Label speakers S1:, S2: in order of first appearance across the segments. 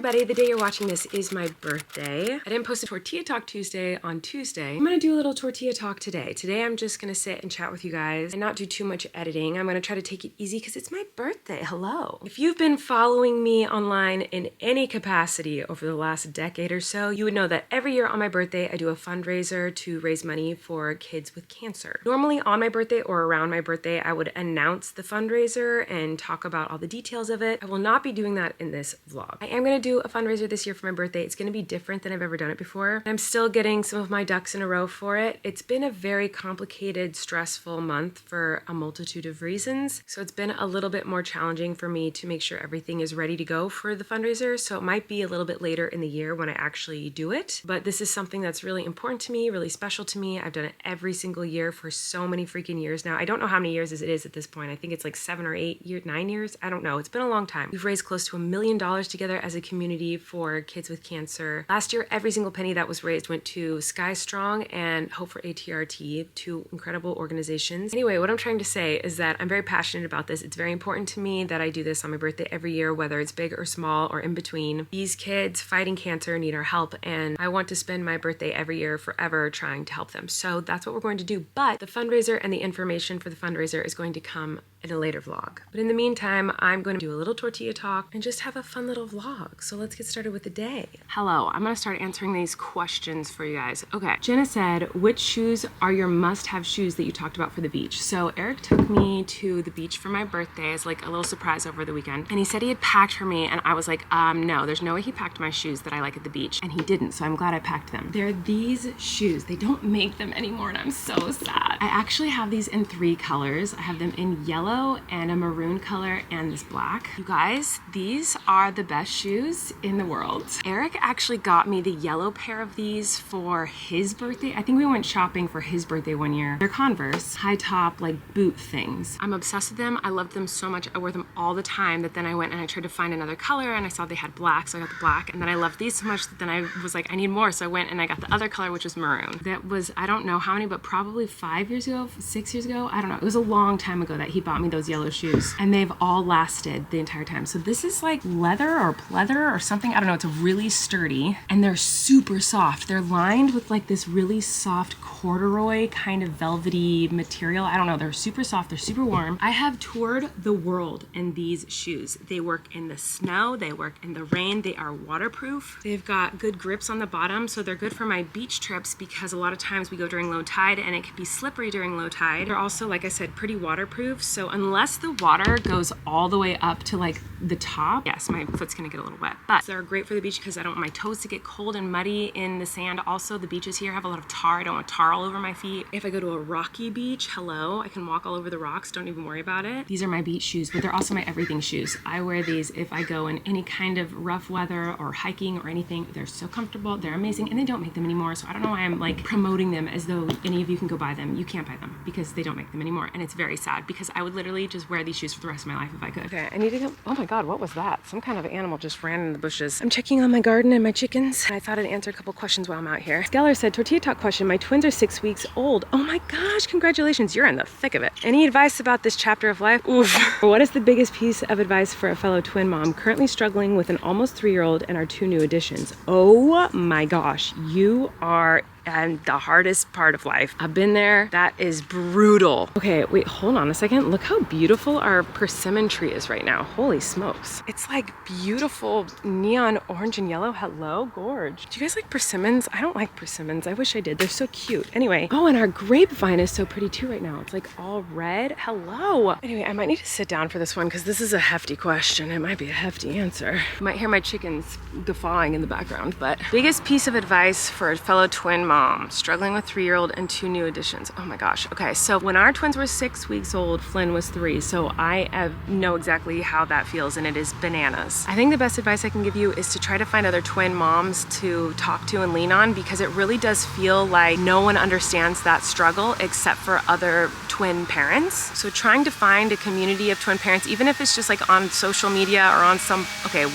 S1: everybody. The day you're watching this is my birthday. I didn't post a Tortilla Talk Tuesday on Tuesday. I'm gonna do a little tortilla talk today. Today I'm just gonna sit and chat with you guys and not do too much editing. I'm gonna try to take it easy because it's my birthday. Hello. If you've been following me online in any capacity over the last decade or so, you would know that every year on my birthday I do a fundraiser to raise money for kids with cancer. Normally on my birthday or around my birthday I would announce the fundraiser and talk about all the details of it. I will not be doing that in this vlog. I am going to do a fundraiser this year for my birthday. It's going to be different than I've ever done it before. I'm still getting some of my ducks in a row for it. It's been a very complicated, stressful month for a multitude of reasons. So it's been a little bit more challenging for me to make sure everything is ready to go for the fundraiser. So it might be a little bit later in the year when I actually do it. But this is something that's really important to me, really special to me. I've done it every single year for so many freaking years now. I don't know how many years it is at this point. I think it's like 7 or 8 years, 9 years. I don't know. It's been a long time. We've raised close to $1 million together as a community for kids with cancer. Last year, every single penny that was raised went to Sky Strong and Hope for ATRT, two incredible organizations. Anyway, what I'm trying to say is that I'm very passionate about this. It's very important to me that I do this on my birthday every year, whether it's big or small or in between. These kids fighting cancer need our help, and I want to spend my birthday every year forever trying to help them. So that's what we're going to do. But the fundraiser and the information for the fundraiser is going to come in a later vlog. But in the meantime, I'm going to do a little tortilla talk and just have a fun little vlog. So let's get started with the day. Hello, I'm gonna start answering these questions for you guys. Okay, Jenna said, which shoes are your must-have shoes that you talked about for the beach? So Eric took me to the beach for my birthday as like a little surprise over the weekend. And he said he had packed for me, and I was like, no, there's no way he packed my shoes that I like at the beach. And he didn't, so I'm glad I packed them. They're these shoes. They don't make them anymore, and I'm so sad. I actually have these in 3 colors. I have them in yellow and a maroon color and this black. You guys, these are the best shoes in the world. Eric actually got me the yellow pair of these for his birthday. I think we went shopping for his birthday one year. They're Converse, high top, like boot things. I'm obsessed with them. I love them so much. I wear them all the time that then I went and I tried to find another color and I saw they had black, so I got the black. And then I loved these so much that then I was like, I need more. So I went and I got the other color, which was maroon. That was, I don't know how many, but probably 5 years ago, 6 years ago. I don't know. It was a long time ago that he bought me those yellow shoes, and they've all lasted the entire time. So this is like leather or pleather or something. I don't know. It's really sturdy and they're super soft. They're lined with like this really soft corduroy kind of velvety material. I don't know. They're super soft. They're super warm. I have toured the world in these shoes. They work in the snow. They work in the rain. They are waterproof. They've got good grips on the bottom. So they're good for my beach trips because a lot of times we go during low tide and it can be slippery during low tide. They're also, like I said, pretty waterproof. So unless the water goes all the way up to like the top, yes, my foot's gonna get a little wet, but they're great for the beach because I don't want my toes to get cold and muddy in the sand. Also, the beaches here have a lot of tar. I don't want tar all over my feet. If I go to a rocky beach, hello, I can walk all over the rocks. Don't even worry about it. These are my beach shoes, but they're also my everything shoes. I wear these if I go in any kind of rough weather or hiking or anything. They're so comfortable. They're amazing, and they don't make them anymore. So I don't know why I'm like promoting them as though any of you can go buy them. You can't buy them because they don't make them anymore, and it's very sad because I would literally just wear these shoes for the rest of my life if I could. Okay, I need to go. Oh my God, what was that? Some kind of animal just ran in the bushes. I'm checking on my garden and my chickens. I thought I'd answer a couple questions while I'm out here. Skeller said, tortilla talk question. My twins are 6 weeks old. Oh my gosh, congratulations. You're in the thick of it. Any advice about this chapter of life? Oof. What is the biggest piece of advice for a fellow twin mom currently struggling with an almost 3-year-old and our 2 new additions? Oh my gosh, you are and the hardest part of life. I've been there. That is brutal. Okay, wait, hold on a second. Look how beautiful our persimmon tree is right now. Holy smokes. It's like beautiful neon orange and yellow. Hello, gorge. Do you guys like persimmons? I don't like persimmons. I wish I did. They're so cute. Anyway, oh, and our grapevine is so pretty too right now. It's like all red. Hello. Anyway, I might need to sit down for this one because this is a hefty question. It might be a hefty answer. You might hear my chickens guffawing in the background, but biggest piece of advice for a fellow twin mom struggling with 3-year-old and 2 new additions. Oh my gosh. Okay, so when our twins were 6 weeks old, Flynn was 3. So I know exactly how that feels, and it is bananas. I think the best advice I can give you is to try to find other twin moms to talk to and lean on, because it really does feel like no one understands that struggle except for other twin parents. So trying to find a community of twin parents, even if it's just like on social media or on some,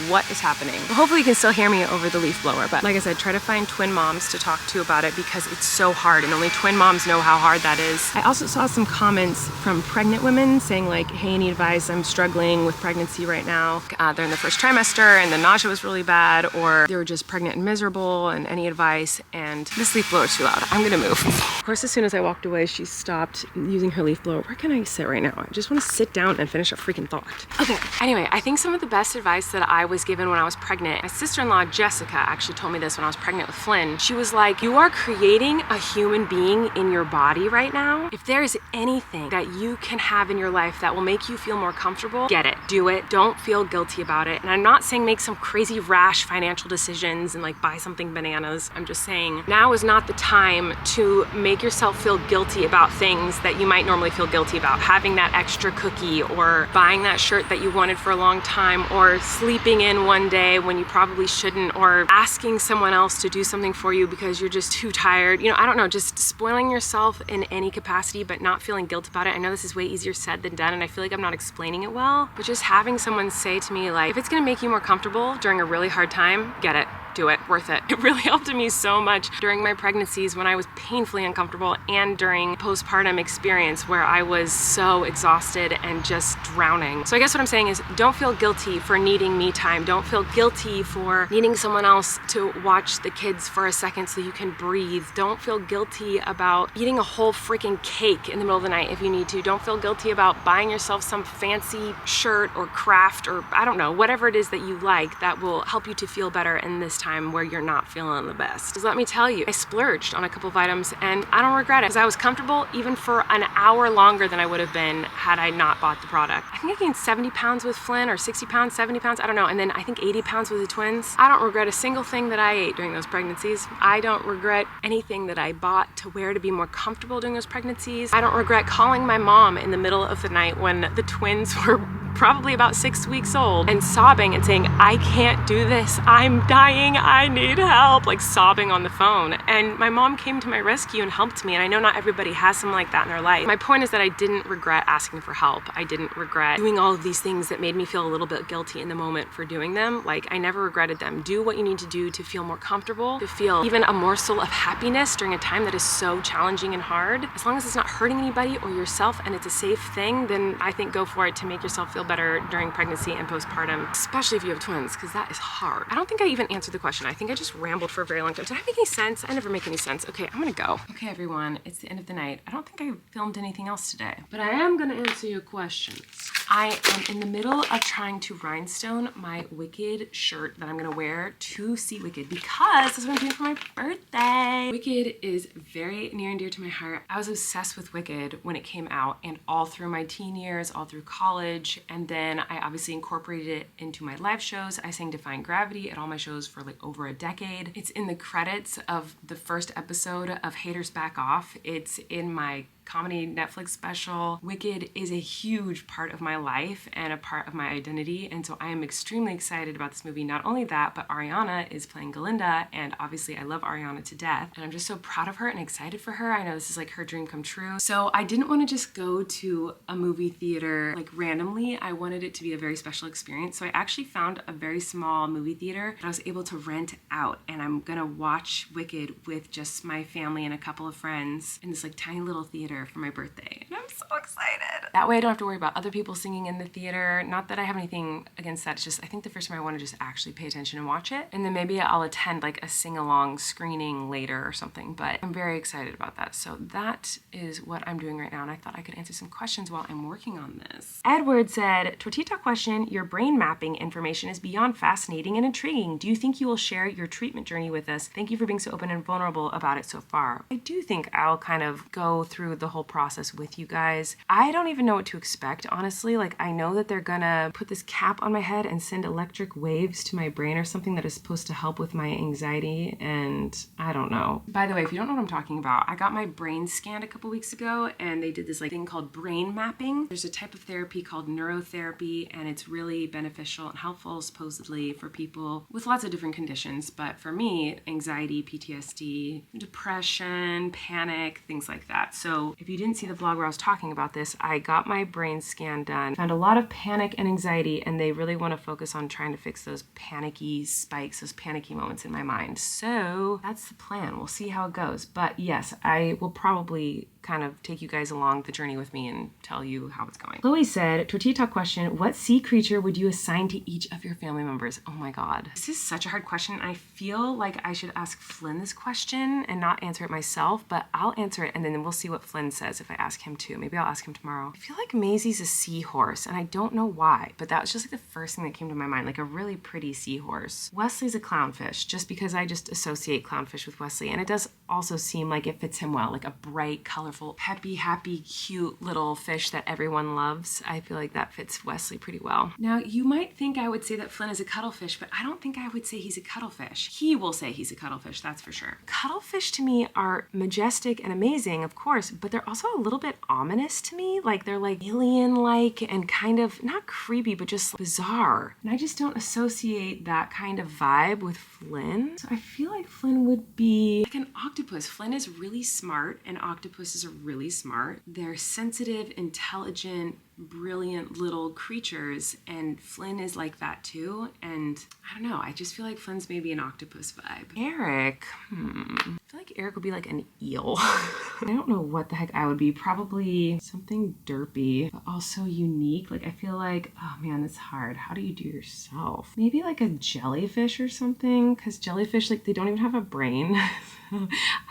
S1: what is happening? Well, hopefully you can still hear me over the leaf blower, but like I said, try to find twin moms to talk to about it. it because it's so hard and only twin moms know how hard that is. I also saw some comments from pregnant women saying like, hey, any advice? I'm struggling with pregnancy right now. They're in the first trimester and the nausea was really bad, or they were just pregnant and miserable, and any advice. And this leaf blower is too loud. I'm gonna move. Of course, as soon as I walked away, she stopped using her leaf blower. Where can I sit right now? I just want to sit down and finish a freaking thought. Okay, anyway, I think some of the best advice that I was given when I was pregnant, my sister-in-law Jessica actually told me this when I was pregnant with Flynn. She was like, you are creating a human being in your body right now. If there is anything that you can have in your life that will make you feel more comfortable, get it, do it. Don't feel guilty about it. And I'm not saying make some crazy rash financial decisions and like buy something bananas. I'm just saying now is not the time to make yourself feel guilty about things that you might normally feel guilty about. Having that extra cookie, or buying that shirt that you wanted for a long time, or sleeping in one day when you probably shouldn't, or asking someone else to do something for you because you're just too tired. You know, I don't know, just spoiling yourself in any capacity but not feeling guilt about it. I know this is way easier said than done, and I feel like I'm not explaining it well, but just having someone say to me like, if it's gonna make you more comfortable during a really hard time, get it. Do it, worth it. It really helped me so much during my pregnancies when I was painfully uncomfortable, and during postpartum experience where I was so exhausted and just drowning. So I guess what I'm saying is, don't feel guilty for needing me time. Don't feel guilty for needing someone else to watch the kids for a second so you can breathe. Don't feel guilty about eating a whole freaking cake in the middle of the night if you need to. Don't feel guilty about buying yourself some fancy shirt or craft, or I don't know, whatever it is that you like that will help you to feel better in this time where you're not feeling the best. Because let me tell you, I splurged on a couple of items and I don't regret it, because I was comfortable even for an hour longer than I would have been had I not bought the product. I think I gained 70 pounds with Flynn, or 60 pounds, 70 pounds, I don't know, and then I think 80 pounds with the twins. I don't regret a single thing that I ate during those pregnancies. I don't regret anything that I bought to wear to be more comfortable during those pregnancies. I don't regret calling my mom in the middle of the night when the twins were probably about 6 weeks old and sobbing and saying, I can't do this, I'm dying, I need help, like sobbing on the phone. And my mom came to my rescue and helped me, and I know not everybody has someone like that in their life. My point is that I didn't regret asking for help. I didn't regret doing all of these things that made me feel a little bit guilty in the moment for doing them. Like, I never regretted them. Do what you need to do to feel more comfortable, to feel even a morsel of happiness during a time that is so challenging and hard. As long as it's not hurting anybody or yourself and it's a safe thing, then I think go for it to make yourself feel better during pregnancy and postpartum, especially if you have twins, because that is hard. I don't think I even answered the question. I think I just rambled for a very long time. Did I make any sense? I never make any sense. Okay, I'm gonna go. Okay, everyone, it's the end of the night. I don't think I filmed anything else today, but I am gonna answer your questions. I am in the middle of trying to rhinestone my Wicked shirt that I'm gonna wear to see Wicked, because that's what I'm doing for my birthday. Wicked is very near and dear to my heart. I was obsessed with Wicked when it came out, and all through my teen years, all through college, and then I obviously incorporated it into my live shows. I sang Defying Gravity at all my shows for like over a decade. It's in the credits of the first episode of Haters Back Off. It's in my comedy Netflix special. Wicked is a huge part of my life and a part of my identity, and so I am extremely excited about this movie. Not only that, but Ariana is playing Galinda, and obviously I love Ariana to death, and I'm just so proud of her and excited for her. I know this is like her dream come true. So I didn't want to just go to a movie theater like randomly. I wanted it to be a very special experience, so I actually found a very small movie theater that I was able to rent out, and I'm gonna watch Wicked with just my family and a couple of friends in this like tiny little theater for my birthday. And I'm so excited. That way I don't have to worry about other people singing in the theater. Not that I have anything against that. It's just I think the first time I want to just actually pay attention and watch it. And then maybe I'll attend like a sing-along screening later or something. But I'm very excited about that. So that is what I'm doing right now. And I thought I could answer some questions while I'm working on this. Edward said, Tortilla Talk question, your brain mapping information is beyond fascinating and intriguing. Do you think you will share your treatment journey with us? Thank you for being so open and vulnerable about it so far. I do think I'll kind of go through the whole process with you guys. I don't even know what to expect, honestly. Like, I know that they're gonna put this cap on my head and send electric waves to my brain or something that is supposed to help with my anxiety, and I don't know. By the way, if you don't know what I'm talking about, I got my brain scanned a couple weeks ago, and they did this like thing called brain mapping. There's a type of therapy called neurotherapy, and it's really beneficial and helpful supposedly for people with lots of different conditions, but for me, anxiety, PTSD, depression, panic, things like that. So if you didn't see the vlog where I was talking about this, I got my brain scan done, found a lot of panic and anxiety, and they really want to focus on trying to fix those panicky spikes, those panicky moments in my mind. So that's the plan. We'll see how it goes. But yes, I will probably kind of take you guys along the journey with me and tell you how it's going. Chloe said, tortilla talk question, what sea creature would you assign to each of your family members? Oh my God. This is such a hard question. I feel like I should ask Flynn this question and not answer it myself, but I'll answer it and then we'll see what Flynn says if I ask him too. Maybe I'll ask him tomorrow. I feel like Maisie's a seahorse and I don't know why, but that was just like the first thing that came to my mind, like a really pretty seahorse. Wesley's a clownfish just because I just associate clownfish with Wesley, and it does also seem like it fits him well, like a bright, colorful, peppy, happy, cute little fish that everyone loves. I feel like that fits Wesley pretty well. Now, you might think I would say that Flynn is a cuttlefish, but I don't think I would say he's a cuttlefish. He will say he's a cuttlefish, that's for sure. Cuttlefish to me are majestic and amazing, of course, but they're also a little bit ominous to me. Like they're like alien-like and kind of not creepy, but just bizarre. And I just don't associate that kind of vibe with Flynn. So I feel like Flynn would be like an octopus. Flynn is really smart and octopuses are really smart. They're sensitive, intelligent, brilliant little creatures, and Flynn is like that too. And I don't know, I just feel like Flynn's maybe an octopus vibe. Eric, I feel like Eric would be like an eel. I don't know what the heck I would be. Probably something derpy, but also unique. Like I feel like, oh man, that's hard. How do you do yourself? Maybe like a jellyfish or something, because jellyfish, like they don't even have a brain.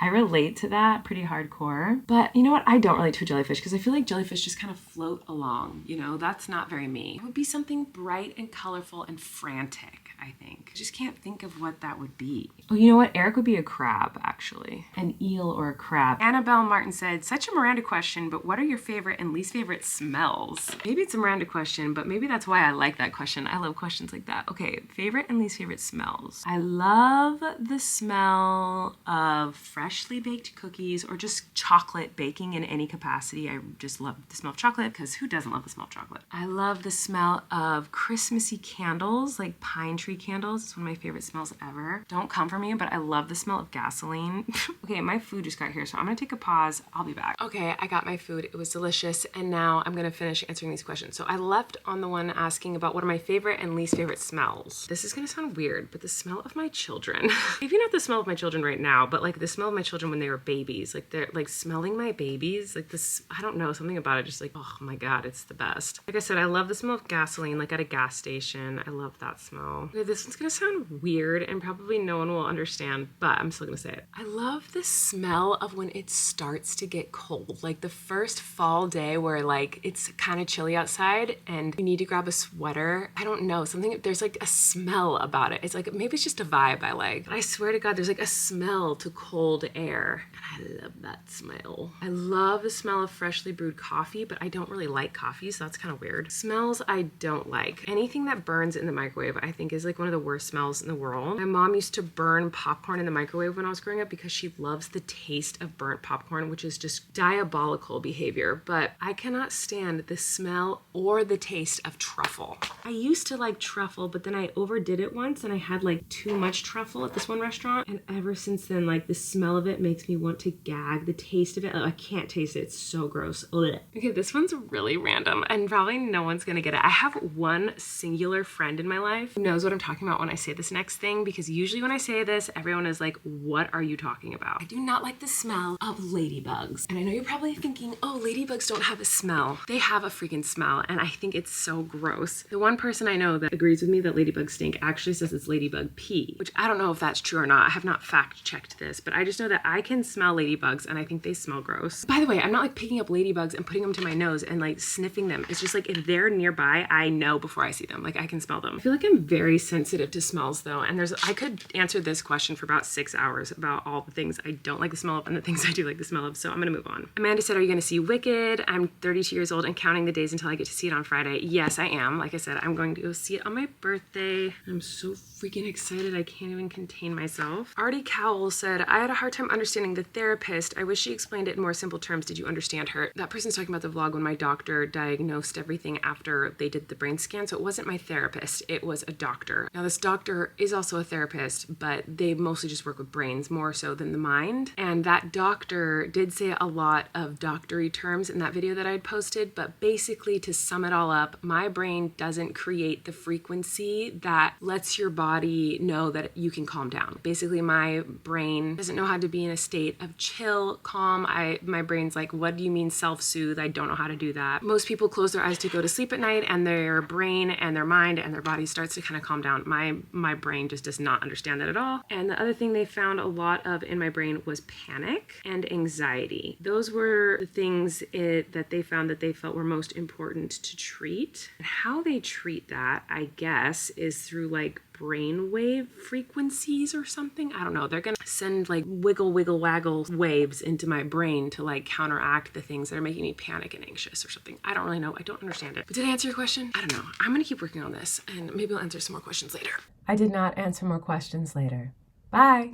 S1: I relate to that pretty hardcore. But you know what? I don't relate to a jellyfish because I feel like jellyfish just kind of float along. You know, that's not very me. It would be something bright and colorful and frantic, I think. I just can't think of what that would be. Oh, you know what? Eric would be a crab, actually. An eel or a crab. Annabelle Martin said, such a Miranda question, but what are your favorite and least favorite smells? Maybe it's a Miranda question, but maybe that's why I like that question. I love questions like that. Okay, favorite and least favorite smells. I love the smell of freshly baked cookies or just chocolate baking in any capacity. I just love the smell of chocolate because who doesn't love the smell of chocolate? I love the smell of Christmassy candles, like pine tree candles. It's one of my favorite smells ever. Don't come for me, but I love the smell of gasoline. Okay, my food just got here, so I'm gonna take a pause. I'll be back. Okay, I got my food. It was delicious, and now I'm gonna finish answering these questions. So I left on the one asking about what are my favorite and least favorite smells. This is gonna sound weird, but the smell of my children. Maybe not the smell of my children right now, but like the smell of my children when they were babies. Like they're like smelling my babies. Like this, I don't know, something about it just like, oh my God, it's the best. Like I said, I love the smell of gasoline, like at a gas station. I love that smell. Okay, this one's gonna sound weird and probably no one will understand, but I'm still gonna say it. I love the smell of when it starts to get cold. Like the first fall day where like it's kind of chilly outside and you need to grab a sweater. I don't know, something, there's like a smell about it. It's like, maybe it's just a vibe I like. But I swear to God, there's like a smell to cold air. And I love that smell. I love the smell of freshly brewed coffee, but I don't really like coffee, so that's kind of weird. Smells I don't like. Anything that burns in the microwave, I think is like one of the worst smells in the world. My mom used to burn popcorn in the microwave when I was growing up because she loves the taste of burnt popcorn, which is just diabolical behavior, but I cannot stand the smell or the taste of truffle. I used to like truffle, but then I overdid it once and I had like too much truffle at this one restaurant, and ever since then, like the smell of it makes me want to gag. The taste of it, I can't taste it. It's so gross. Ugh. Okay, this one's really random and probably no one's gonna get it. I have one singular friend in my life who knows what I'm talking about when I say this next thing, because usually when I say this, everyone is like, what are you talking about? I do not like the smell of ladybugs. And I know you're probably thinking, oh, ladybugs don't have a smell. They have a freaking smell, and I think it's so gross. The one person I know that agrees with me that ladybugs stink actually says it's ladybug pee, which I don't know if that's true or not. I have not fact checked this, but I just know that I can smell ladybugs and I think they smell gross. By the way, I'm not like picking up ladybugs and putting them to my nose and like sniffing them. It's just like if they're nearby, I know before I see them. Like I can smell them. I feel like I'm very sensitive to smells though, and I could answer this question for about 6 hours about all the things I don't like the smell of and the things I do like the smell of, so I'm gonna move on. Amanda said, are you gonna see Wicked? I'm 32 years old and counting the days until I get to see it on Friday. Yes, I am. Like I said, I'm going to go see it on my birthday. I'm so freaking excited I can't even contain myself. Artie Cowell said, I had a hard time understanding the therapist. I wish she explained it in more simple terms. Did you understand her? That person's talking about the vlog when my doctor diagnosed everything after they did the brain scan. So it wasn't my therapist, it was a doctor. Now this doctor is also a therapist, but they mostly just work with brains more so than the mind. And that doctor did say a lot of doctory terms in that video that I'd posted, but basically to sum it all up, my brain doesn't create the frequency that lets your body know that you can calm down. Basically, my brain doesn't know how to be in a state of chill, calm. My brain's like, what do you mean self-soothe? I don't know how to do that. Most people close their eyes to go to sleep at night and their brain and their mind and their body starts to kind of calm down. My brain just does not understand that at all. And the other thing they found a lot of in my brain was panic and anxiety. Those were the things that they found that they felt were most important to treat. And how they treat that, I guess, is through like brainwave frequencies or something. I don't know. They're gonna send like wiggle waggle waves into my brain to like counteract the things that are making me panic and anxious or something. I don't really know. I don't understand it. But did I answer your question? I don't know. I'm gonna keep working on this and maybe I'll answer some more questions later.
S2: I did not answer more questions later. Bye.